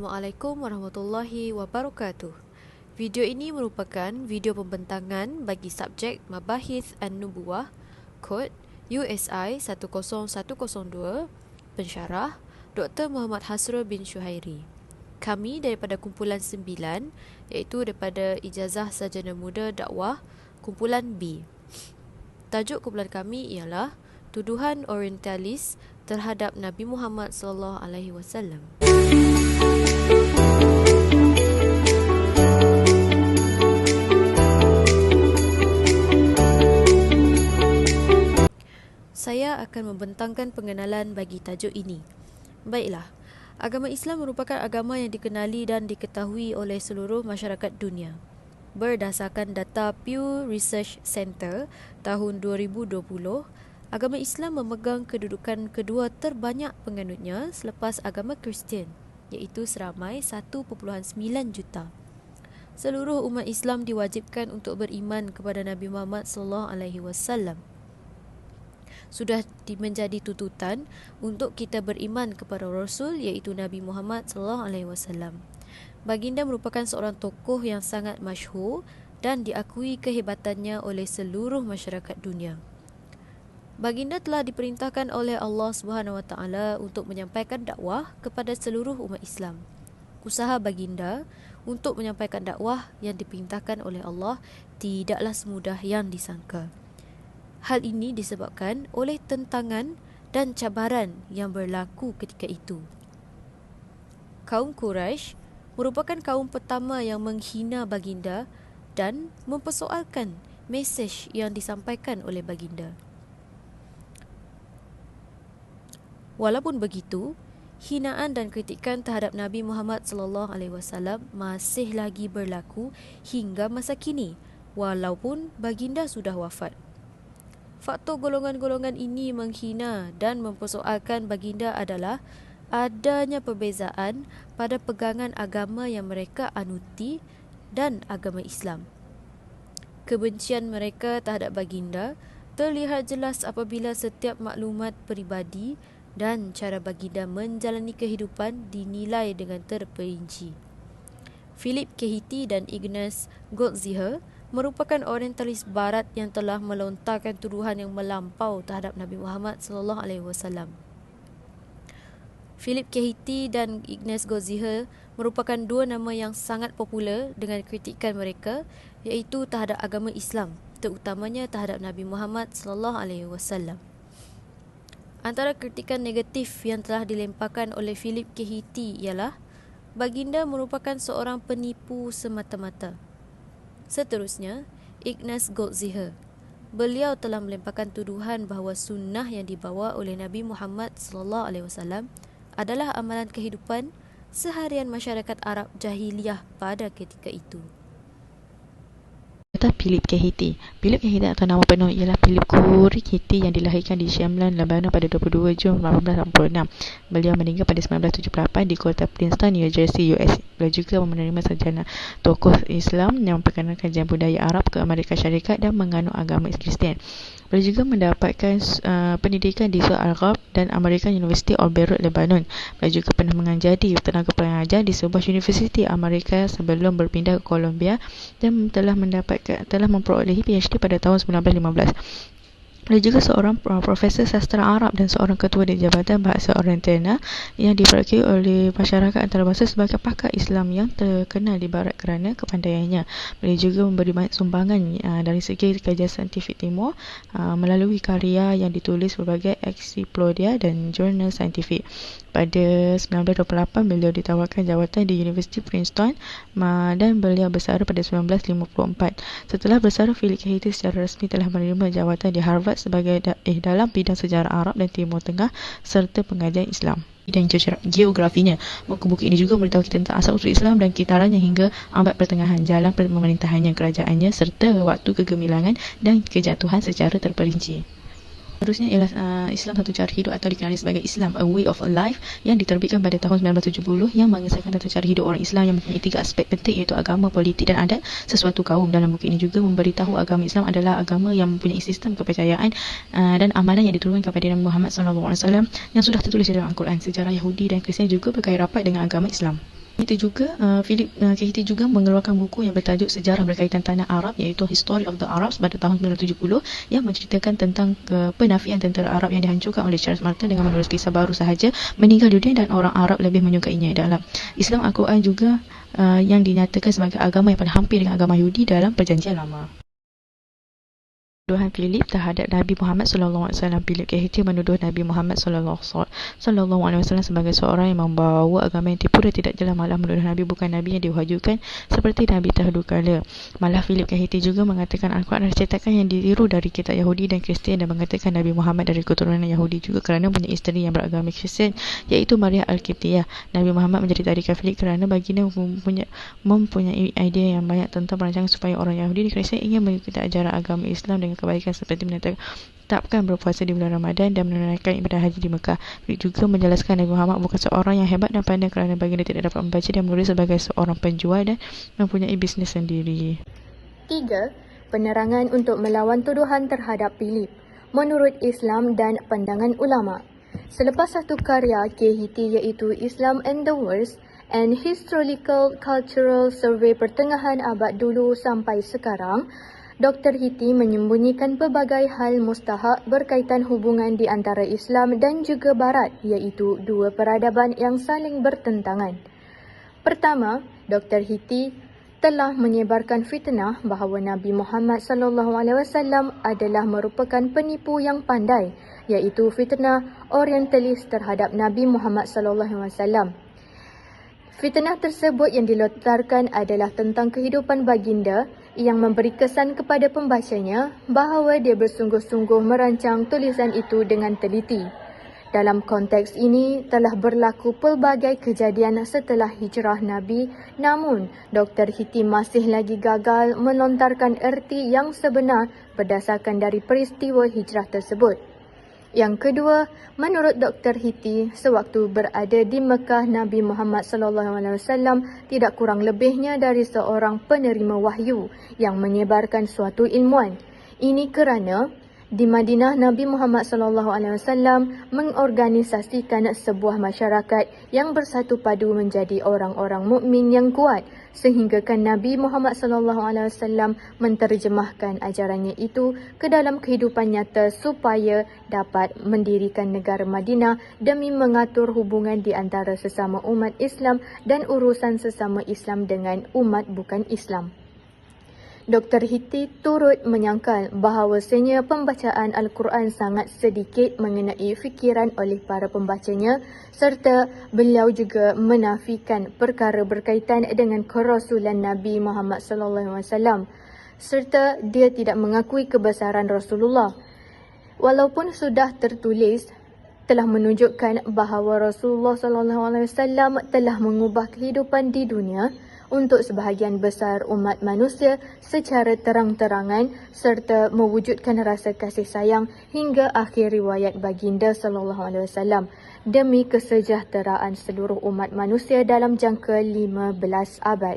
Assalamualaikum warahmatullahi wabarakatuh. Video ini merupakan video pembentangan bagi subjek Mabahith An-Nubuwah, kod USI 10102, pensyarah Dr. Muhammad Hasrul bin Syuhairi. Kami daripada kumpulan 9, iaitu daripada Ijazah Sarjana Muda Dakwah, kumpulan B. Tajuk kumpulan kami ialah Tuduhan Orientalis terhadap Nabi Muhammad SAW. Saya akan membentangkan pengenalan bagi tajuk ini. Baiklah, agama Islam merupakan agama yang dikenali dan diketahui oleh seluruh masyarakat dunia. Berdasarkan data Pew Research Center tahun 2020, agama Islam memegang kedudukan kedua terbanyak penganutnya selepas agama Kristian, iaitu seramai 1.9 juta. Seluruh umat Islam diwajibkan untuk beriman kepada Nabi Muhammad SAW. Sudah menjadi tuntutan untuk kita beriman kepada Rasul, iaitu Nabi Muhammad SAW. Baginda merupakan seorang tokoh yang sangat masyhur dan diakui kehebatannya oleh seluruh masyarakat dunia. Baginda telah diperintahkan oleh Allah SWT untuk menyampaikan dakwah kepada seluruh umat Islam. Usaha baginda untuk menyampaikan dakwah yang diperintahkan oleh Allah tidaklah semudah yang disangka. Hal ini disebabkan oleh tentangan dan cabaran yang berlaku ketika itu. Kaum Quraisy merupakan kaum pertama yang menghina baginda dan mempersoalkan mesej yang disampaikan oleh baginda. Walaupun begitu, hinaan dan kritikan terhadap Nabi Muhammad SAW masih lagi berlaku hingga masa kini, walaupun baginda sudah wafat. Faktor golongan-golongan ini menghina dan mempersoalkan baginda adalah adanya perbezaan pada pegangan agama yang mereka anuti dan agama Islam. Kebencian mereka terhadap baginda terlihat jelas apabila setiap maklumat peribadi dan cara baginda menjalani kehidupan dinilai dengan terperinci. Philip K. Hitti dan Ignaz Goldziher merupakan orientalis barat yang telah melontarkan tuduhan yang melampau terhadap Nabi Muhammad SAW. Philip K. Hitti dan Ignaz Goldziher merupakan dua nama yang sangat popular dengan kritikan mereka, iaitu terhadap agama Islam, terutamanya terhadap Nabi Muhammad SAW. Antara kritikan negatif yang telah dilemparkan oleh Philip K. Hitti ialah baginda merupakan seorang penipu semata-mata. Seterusnya, Ignaz Goldziher. Beliau telah melemparkan tuduhan bahawa sunnah yang dibawa oleh Nabi Muhammad SAW adalah amalan kehidupan seharian masyarakat Arab jahiliyah pada ketika itu. Philip K. Hitti. Philip K. Hitti atau nama penuh ialah Philip Kurik Hitti yang dilahirkan di Shemlan, Lebanon pada 22 Jun 1886. Beliau meninggal pada 1978 di kota Princeton, New Jersey, US. Beliau juga menerima sarjana tokoh Islam yang memperkenalkan kajian budaya Arab ke Amerika Syarikat dan menganut agama Kristian. Beliau juga mendapatkan pendidikan di Seoul Arab dan American University of Beirut, Lebanon. Beliau juga pernah menjadi tenaga pengajar di sebuah universiti Amerika sebelum berpindah ke Columbia dan telah memperolehi PhD pada tahun 1915. Beliau juga seorang profesor sastra Arab dan seorang ketua di Jabatan Bahasa Oriental yang dipercayai oleh masyarakat antarabangsa sebagai pakar Islam yang terkenal di Barat kerana kepandaiannya. Beliau juga memberi banyak sumbangan dari segi kajian saintifik timur melalui karya yang ditulis berbagai ensiklopedia dan jurnal saintifik. Pada 1928, beliau ditawarkan jawatan di Universiti Princeton dan beliau bersara pada 1954. Setelah bersara, Philip K. Hitti secara rasmi telah menerima jawatan di Harvard sebagai dalam bidang sejarah Arab dan Timur Tengah serta pengajian Islam dan geografinya. Buku-buku ini juga memberitahu kita tentang asal-usul Islam dan kitarannya hingga abad pertengahan, jalan pemerintahannya, kerajaannya serta waktu kegemilangan dan kejatuhan secara terperinci. Seterusnya ialah Islam satu cara hidup atau dikenali sebagai Islam a way of life yang diterbitkan pada tahun 1970 yang mengesahkan tata cara hidup orang Islam yang mempunyai 3 aspek penting iaitu agama, politik dan adat sesuatu kaum. Dalam buku ini juga memberitahu agama Islam adalah agama yang mempunyai sistem kepercayaan dan amalan yang diturunkan kepada Nabi Muhammad SAW yang sudah tertulis dalam Al-Quran. Sejarah Yahudi dan Kristian juga berkait rapat dengan agama Islam. Philip K.Hitti juga mengeluarkan buku yang bertajuk Sejarah Berkaitan Tanah Arab, iaitu History of the Arabs pada tahun 1970, yang menceritakan tentang penafian tentera Arab yang dihancurkan oleh Charles Martel dengan menulis kisah baru sahaja meninggal dunia dan orang Arab lebih menyukainya. Dalam Islam, Al-Quran juga yang dinyatakan sebagai agama yang paling hampir dengan agama Yahudi dalam Perjanjian Lama. Tuduhan Philip terhadap Nabi Muhammad SAW. Philip K.Hitti menuduh Nabi Muhammad SAW sebagai seorang yang membawa agama yang tipu dan tidak jelas, malah menuduh Nabi bukan Nabi yang diwahyukan seperti Nabi terdahulu kala. Malah Philip K.Hitti juga mengatakan Al-Quran adalah cetakan yang ditiru dari kitab Yahudi dan Kristian, dan mengatakan Nabi Muhammad dari keturunan Yahudi juga kerana punya isteri yang beragama Kristian, iaitu Maria Al-Qibtiyah. Nabi Muhammad menjadi tarikan Philip kerana baginda mempunyai idea yang banyak tentang perancangan supaya orang Yahudi dan Kristian ingin mengikuti ajaran agama Islam dengan kebaikan, seperti menetapkan berpuasa di bulan Ramadan dan menunaikan ibadah haji di Mekah. Philip juga menjelaskan Nabi Muhammad bukan seorang yang hebat dan pandai kerana baginda tidak dapat membaca dan menulis sebagai seorang penjual dan mempunyai bisnes sendiri. 3. Penerangan untuk melawan tuduhan terhadap Philip menurut Islam dan pandangan ulama. Selepas satu karya K.Hitti iaitu Islam and the West, and Historical Cultural Survey pertengahan abad dulu sampai sekarang, Dr. Hitti menyembunyikan pelbagai hal mustahak berkaitan hubungan di antara Islam dan juga Barat, iaitu dua peradaban yang saling bertentangan. Pertama, Dr. Hitti telah menyebarkan fitnah bahawa Nabi Muhammad SAW adalah merupakan penipu yang pandai, iaitu fitnah orientalis terhadap Nabi Muhammad SAW. Fitnah tersebut yang dilontarkan adalah tentang kehidupan baginda yang memberi kesan kepada pembacanya bahawa dia bersungguh-sungguh merancang tulisan itu dengan teliti. Dalam konteks ini telah berlaku pelbagai kejadian setelah hijrah Nabi, namun Dr. Hitti masih lagi gagal melontarkan erti yang sebenar berdasarkan dari peristiwa hijrah tersebut. Yang kedua, menurut Dr. Hitti, sewaktu berada di Mekah, Nabi Muhammad SAW tidak kurang lebihnya dari seorang penerima wahyu yang menyebarkan suatu ilmuan. Ini kerana di Madinah, Nabi Muhammad SAW mengorganisasikan sebuah masyarakat yang bersatu padu menjadi orang-orang mukmin yang kuat, sehinggakan Nabi Muhammad SAW menterjemahkan ajarannya itu ke dalam kehidupan nyata supaya dapat mendirikan negara Madinah demi mengatur hubungan di antara sesama umat Islam dan urusan sesama Islam dengan umat bukan Islam. Dr. Hitti turut menyangkal bahawasanya pembacaan Al-Quran sangat sedikit mengenai fikiran oleh para pembacanya, serta beliau juga menafikan perkara berkaitan dengan kerasulan Nabi Muhammad SAW, serta dia tidak mengakui kebesaran Rasulullah. Walaupun sudah tertulis telah menunjukkan bahawa Rasulullah SAW telah mengubah kehidupan di dunia untuk sebahagian besar umat manusia secara terang-terangan serta mewujudkan rasa kasih sayang hingga akhir riwayat baginda SAW demi kesejahteraan seluruh umat manusia dalam jangka 15 abad.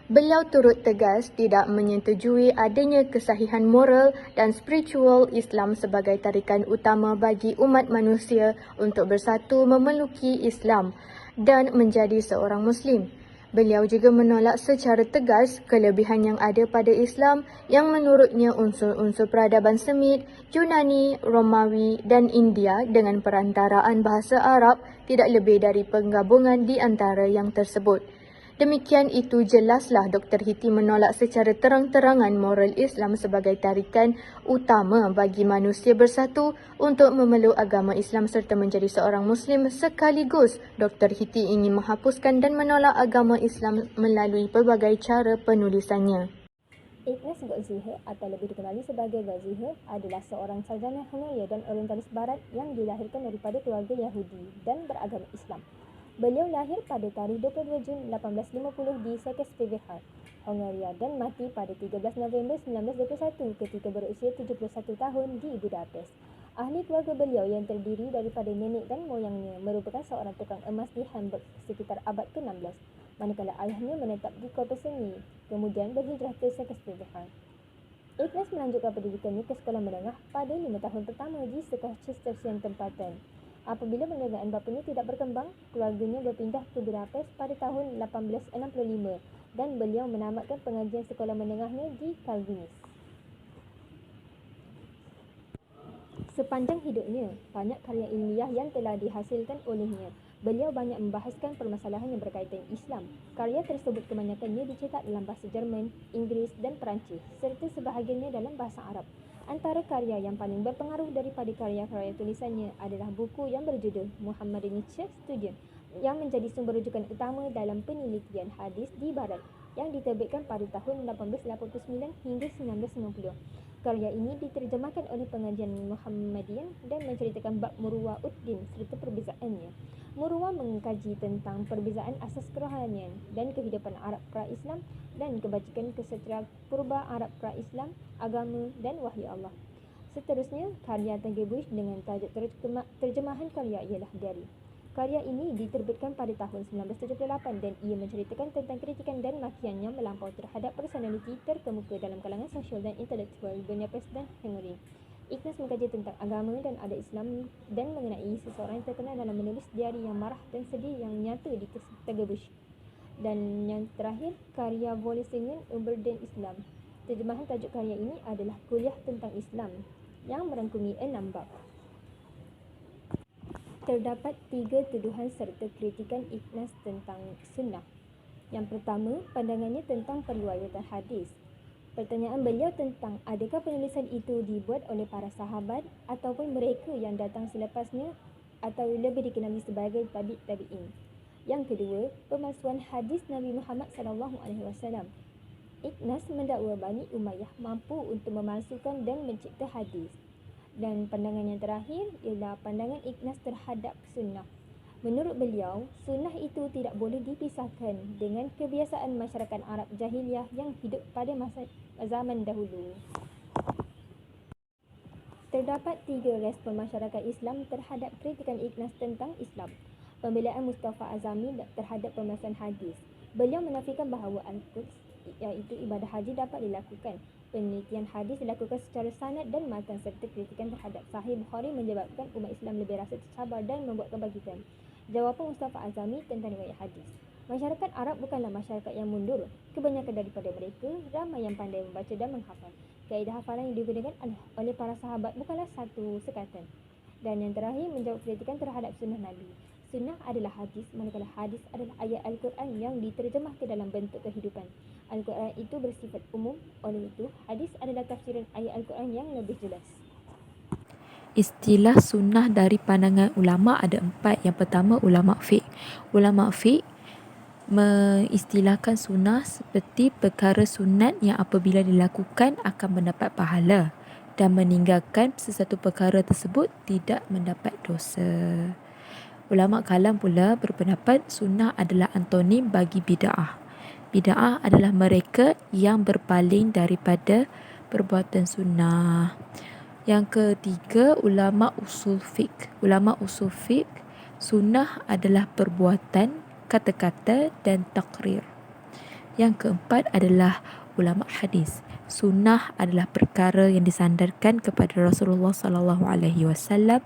Beliau turut tegas tidak menyetujui adanya kesahihan moral dan spiritual Islam sebagai tarikan utama bagi umat manusia untuk bersatu memeluki Islam dan menjadi seorang Muslim. Beliau juga menolak secara tegas kelebihan yang ada pada Islam yang menurutnya unsur-unsur peradaban Semit, Yunani, Romawi dan India dengan perantaraan bahasa Arab tidak lebih dari penggabungan di antara yang tersebut. Demikian itu jelaslah Dr. Hitti menolak secara terang-terangan moral Islam sebagai tarikan utama bagi manusia bersatu untuk memeluk agama Islam serta menjadi seorang Muslim sekaligus. Dr. Hitti ingin menghapuskan dan menolak agama Islam melalui pelbagai cara penulisannya. Ignace Gottziher atau lebih dikenali sebagai Gottziher adalah seorang sarjana Hungaria dan orientalis barat yang dilahirkan daripada keluarga Yahudi dan beragama Islam. Beliau lahir pada tarikh 22 Jun 1850 di Székesfehérvár, Hungaria dan mati pada 13 November 1921 ketika berusia 71 tahun di Budapest. Ahli keluarga beliau yang terdiri daripada nenek dan moyangnya merupakan seorang tukang emas di Hamburg sekitar abad ke-16, manakala ayahnya menetap di kota seni, kemudian berhijrah ke Székesfehérvár. Ignace melanjutkan pendidikannya ke sekolah menengah pada 5 tahun pertama di sekolah Cistercian tempatan. Apabila perniagaan bapanya tidak berkembang, keluarganya berpindah ke Budapest pada tahun 1865 dan beliau menamatkan pengajian sekolah menengahnya di Calvinis. Sepanjang hidupnya, banyak karya ilmiah yang telah dihasilkan olehnya. Beliau banyak membahaskan permasalahan yang berkaitan Islam. Karya tersebut kebanyakannya dicetak dalam bahasa Jerman, Inggeris dan Perancis serta sebahagiannya dalam bahasa Arab. Antara karya yang paling berpengaruh daripada karya-karya tulisannya adalah buku yang berjudul Muhammad Nietzsche Studien yang menjadi sumber rujukan utama dalam penelitian hadis di Barat yang diterbitkan pada tahun 1889 hingga 1990. Karya ini diterjemahkan oleh pengajian Muhammadian dan menceritakan bab Muruwa Uddin serta perbezaannya. Muruwa mengkaji tentang perbezaan asas kerohanian dan kehidupan Arab pra-Islam dan kebajikan kesetia purba Arab pra-Islam, agama dan wahyu Allah. Seterusnya, karya Tagebush dengan tajuk terjemahan karya ialah Dari. Karya ini diterbitkan pada tahun 1978 dan ia menceritakan tentang kritikan dan makian yang melampau terhadap personaliti terkemuka dalam kalangan sosial dan intelektual Budapest dan Hungary. Ignaz mengkaji tentang agama dan adat Islam dan mengenai seseorang yang terkenal dalam menulis diari yang marah dan sedih yang nyata di Tagebush. Dan yang terakhir, karya Volesinian Uberden Islam. Terjemahan tajuk karya ini adalah Kuliah tentang Islam yang merangkumi 6 bab. Terdapat 3 tuduhan serta kritikan Ignaz tentang sunnah. Yang pertama, pandangannya tentang periwayatan hadis. Pertanyaan beliau tentang adakah penulisan itu dibuat oleh para sahabat ataupun mereka yang datang selepasnya atau lebih dikenali sebagai tabi'in. Yang kedua, pemalsuan hadis Nabi Muhammad SAW. Ignaz mendakwa Bani Umayyah mampu untuk memalsukan dan mencipta hadis. Dan pandangan yang terakhir ialah pandangan Ignaz terhadap sunnah. Menurut beliau, sunnah itu tidak boleh dipisahkan dengan kebiasaan masyarakat Arab jahiliah yang hidup pada masa zaman dahulu. Terdapat 3 respon masyarakat Islam terhadap kritikan Ignaz tentang Islam. Pembelaan Mustafa Azami terhadap pemalsuan hadis. Beliau menafikan bahawa Al-Quds, iaitu ibadah haji, dapat dilakukan. Penelitian hadis dilakukan secara sanad dan matan serta kritikan terhadap Sahih Bukhari menyebabkan umat Islam lebih rasa tersabar dan membuat kebangkitan. Jawapan Mustafa Azami tentang riwayat hadis. Masyarakat Arab bukanlah masyarakat yang mundur. Kebanyakan daripada mereka ramai yang pandai membaca dan menghafal. Kaedah hafalan yang digunakan oleh para sahabat bukanlah satu sekatan. Dan yang terakhir, menjawab kritikan terhadap sunnah Nabi. Sunnah adalah hadis, manakala hadis adalah ayat Al-Quran yang diterjemah ke dalam bentuk kehidupan. Al-Quran itu bersifat umum, oleh itu hadis adalah tafsiran ayat Al-Quran yang lebih jelas. Istilah sunnah dari pandangan ulama ada 4. Yang pertama, ulama fiqh. Ulama fiqh mengistilahkan sunnah seperti perkara sunat yang apabila dilakukan akan mendapat pahala dan meninggalkan sesuatu perkara tersebut tidak mendapat dosa. Ulama kalam pula berpendapat sunnah adalah antonim bagi bid'ah. Bid'ah adalah mereka yang berpaling daripada perbuatan sunnah. Yang ketiga, ulama usul fiqh. Ulama usul fiqh, sunnah adalah perbuatan, kata-kata dan takrir. Yang keempat adalah ulama hadis. Sunnah adalah perkara yang disandarkan kepada Rasulullah SAW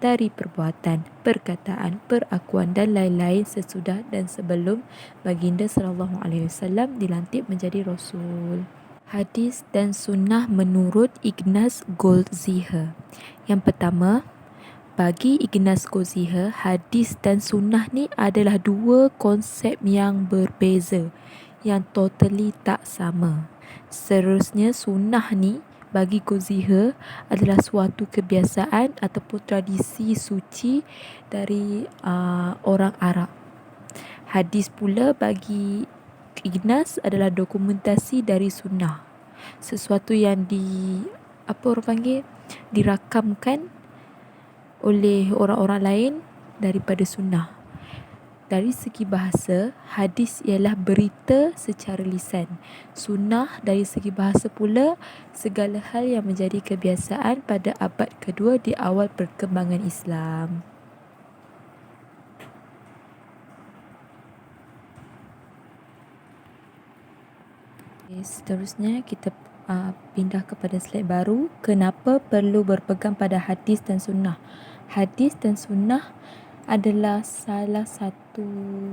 dari perbuatan, perkataan, perakuan dan lain-lain sesudah dan sebelum baginda SAW dilantik menjadi Rasul. Hadis dan sunnah menurut Ignaz Goldziher. Yang pertama, bagi Ignaz Goldziher, hadis dan sunnah ni adalah 2 konsep yang berbeza, yang totally tak sama. Seterusnya, sunnah ni bagi Goldziher adalah suatu kebiasaan ataupun tradisi suci dari orang Arab. Hadis pula bagi Ignaz adalah dokumentasi dari sunnah, sesuatu yang dirakamkan oleh orang-orang lain daripada sunnah. Dari segi bahasa, hadis ialah berita secara lisan. Sunnah dari segi bahasa pula segala hal yang menjadi kebiasaan pada abad kedua di awal perkembangan Islam. Seterusnya kita pindah kepada slide baru. Kenapa perlu berpegang pada hadis dan sunnah? Hadis dan sunnah adalah salah satu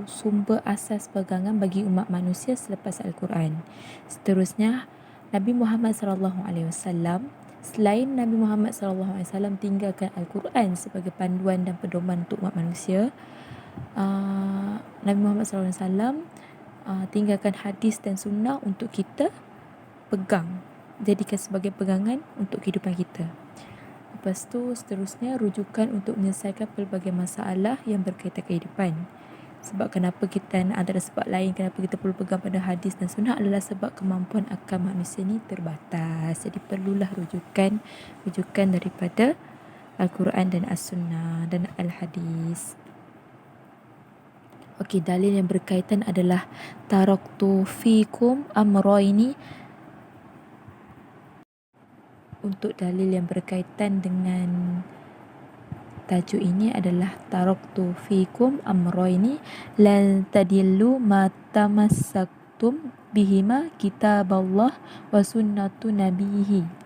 sumber asas pegangan bagi umat manusia selepas Al-Quran. Seterusnya, Nabi Muhammad SAW, selain Nabi Muhammad SAW tinggalkan Al-Quran sebagai panduan dan pedoman untuk umat manusia, Nabi Muhammad SAW tinggalkan hadis dan sunnah untuk kita pegang, jadikan sebagai pegangan untuk kehidupan kita. Lepas tu seterusnya, rujukan untuk menyelesaikan pelbagai masalah yang berkaitan kehidupan. Sebab kenapa kita, antara sebab lain kenapa kita perlu pegang pada hadis dan sunnah adalah sebab kemampuan akal manusia ni terbatas. Jadi perlulah rujukan daripada Al-Quran dan As-Sunnah dan Al-Hadis. Okey, dalil yang berkaitan adalah taraktu fikum amraini. Untuk dalil yang berkaitan dengan tajuk ini adalah taraktu fikum amraini lan tadillu ma tamassaktum bihima kitaballah wa sunnatu nabihi.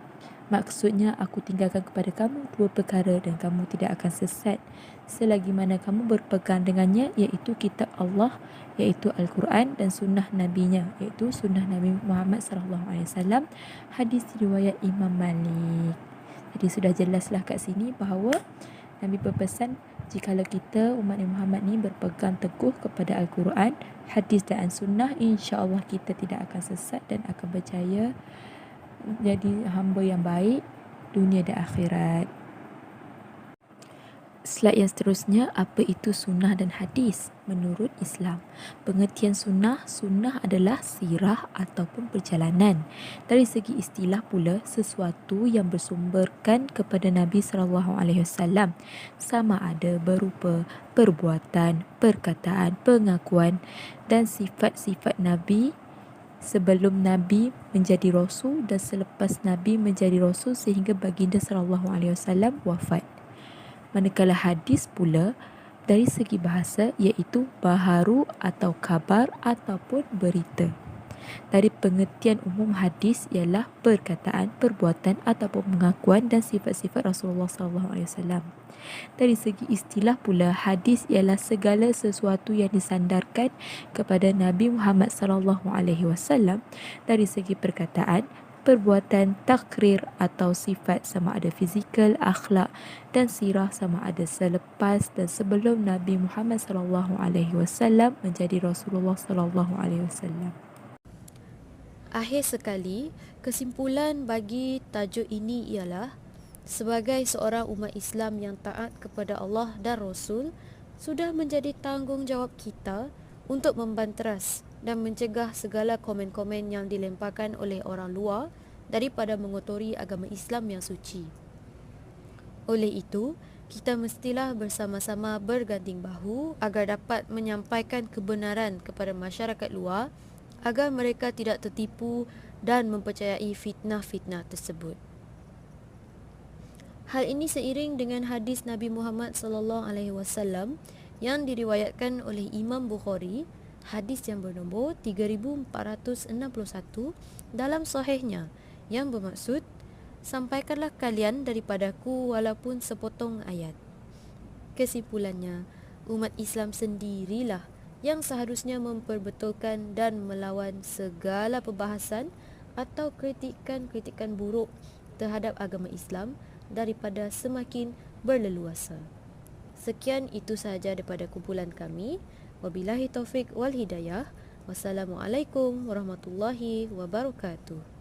Maksudnya, aku tinggalkan kepada kamu dua perkara dan kamu tidak akan sesat selagi mana kamu berpegang dengannya, iaitu kitab Allah, iaitu Al-Quran, dan sunnah Nabi-Nya, iaitu sunnah Nabi Muhammad SAW. Hadis riwayat Imam Malik. Jadi sudah jelaslah kat sini bahawa Nabi berpesan jikalau kita umat Nabi Muhammad ni berpegang teguh kepada Al-Quran, hadis dan sunnah, insya-Allah kita tidak akan sesat dan akan berjaya jadi hamba yang baik dunia dan akhirat. Slide yang seterusnya, apa itu sunnah dan hadis menurut Islam? Pengertian sunnah adalah sirah ataupun perjalanan. Dari segi istilah pula, sesuatu yang bersumberkan kepada Nabi SAW, sama ada berupa perbuatan, perkataan, pengakuan dan sifat-sifat Nabi sebelum Nabi menjadi Rasul dan selepas Nabi menjadi Rasul sehingga baginda SAW wafat. Manakala hadis pula dari segi bahasa iaitu baharu atau khabar ataupun berita. Dari pengertian umum hadis ialah perkataan, perbuatan ataupun pengakuan dan sifat-sifat Rasulullah SAW. Dari segi istilah pula, hadis ialah segala sesuatu yang disandarkan kepada Nabi Muhammad SAW dari segi perkataan, perbuatan, takrir atau sifat sama ada fizikal, akhlak dan sirah sama ada selepas dan sebelum Nabi Muhammad SAW menjadi Rasulullah SAW. Akhir sekali, kesimpulan bagi tajuk ini ialah sebagai seorang umat Islam yang taat kepada Allah dan Rasul, sudah menjadi tanggungjawab kita untuk membanteras dan mencegah segala komen-komen yang dilemparkan oleh orang luar daripada mengotori agama Islam yang suci. Oleh itu, kita mestilah bersama-sama berganding bahu agar dapat menyampaikan kebenaran kepada masyarakat luar agar mereka tidak tertipu dan mempercayai fitnah-fitnah tersebut. Hal ini seiring dengan hadis Nabi Muhammad SAW yang diriwayatkan oleh Imam Bukhari, hadis yang bernombor 3461 dalam sahihnya, yang bermaksud, sampaikanlah kalian daripadaku walaupun sepotong ayat. Kesimpulannya, umat Islam sendirilah yang seharusnya memperbetulkan dan melawan segala perbahasan atau kritikan-kritikan buruk terhadap agama Islam daripada semakin berleluasa. Sekian itu sahaja daripada kumpulan kami. Wabillahi taufik wal hidayah. Wassalamualaikum warahmatullahi wabarakatuh.